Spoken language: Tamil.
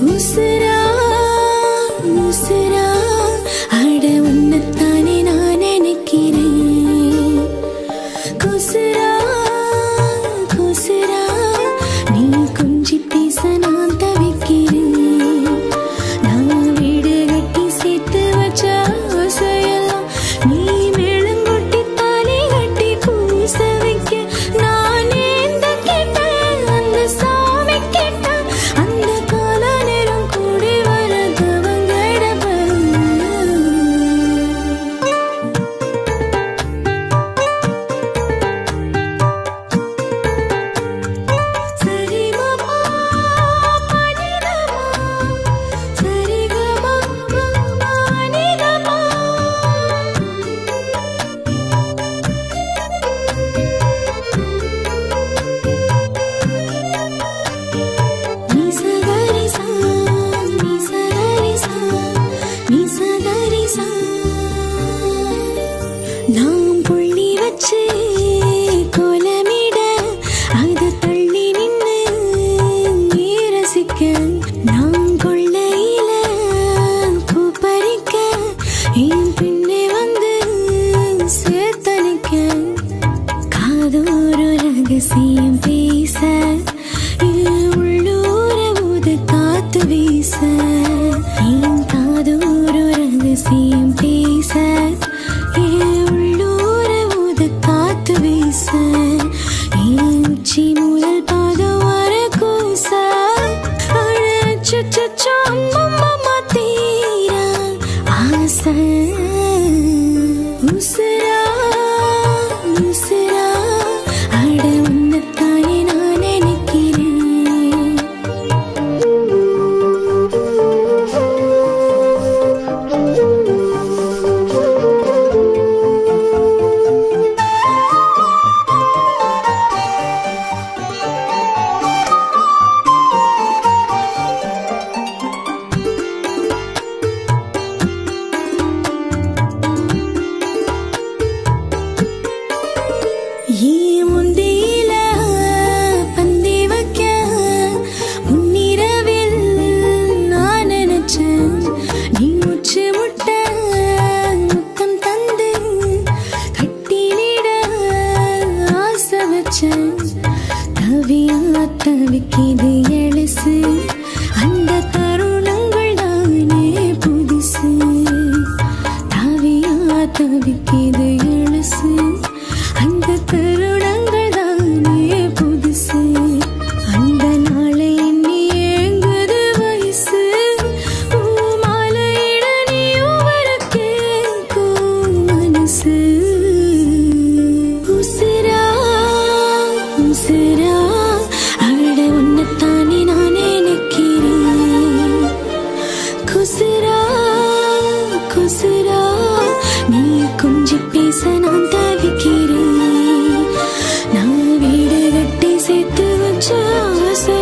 உசுரா உசுரா அட உன்னைத்தானே நான் நினைக்கிறேன். குசுரா குசுரா நீ கொஞ்சி பேச நான் தவிக்கிறேன். நான் வீடு கட்டி சேர்த்து வச்ச ஆசையெல்லாம் நீ மேளங்கொட்டி தாலி கட்டி பூச வைக்க நான் ஏந்த கேட்டேன். அந்த சாமி கேட்டேன் அந்த கால நேரம் கூடி வரதவங்கடவ சரிகமா பனிதமா சரிகமா பனிதமா நிசகரிசா நிசகரிசா நிசகரிசா நாம் புள்ளி வச்சு கோலமிட அது தள்ளி நின்று நீ ரசிக்க நாம் கொள்ளையில பூ பறிக்க என் பின்னே வந்து சேர்த்தனிக்க காதோரு ரகசியம் பேச உள்ளூர ஊத காத்து வீச என் காதோரு ரகசியம் பேச உள்ளூர ஊத காத்து வீச என் உச்சி முதல் பாதம் வர கூச அழச்சோ அம்மம்மா தீரா ஆசை உசுரா உசுரா அட உன்னைத்தானே நான் நினைக்கிறேன். முந்தியில பந்தி வைக்க முன்னிரவில் நான் நினைச்சேன். நீ மூச்சு முட்ட முத்தம் தந்து கட்டிலிட ஆசை வச்சேன். தவியா தவிக்கிது எழுசு அந்த தருணங்கள் தானே புதுசு. தவியா தவிக்கிது எழுசு அந்த தருணங்கள் தானே புதுசு. அந்த நாளை எண்ணி ஏங்குது வயசு. மாலையிட நீயும் வர கேட்கும் மனசு. உசுரா உசுரா அட உன்னைத்தானே நான் நினைக்கிறேன். குசுரா குசுரா நீ கொஞ்சி பேச நான் தவிக்கிறேன். நான் வீடு கட்டி சேர்த்து வச்ச ஆசை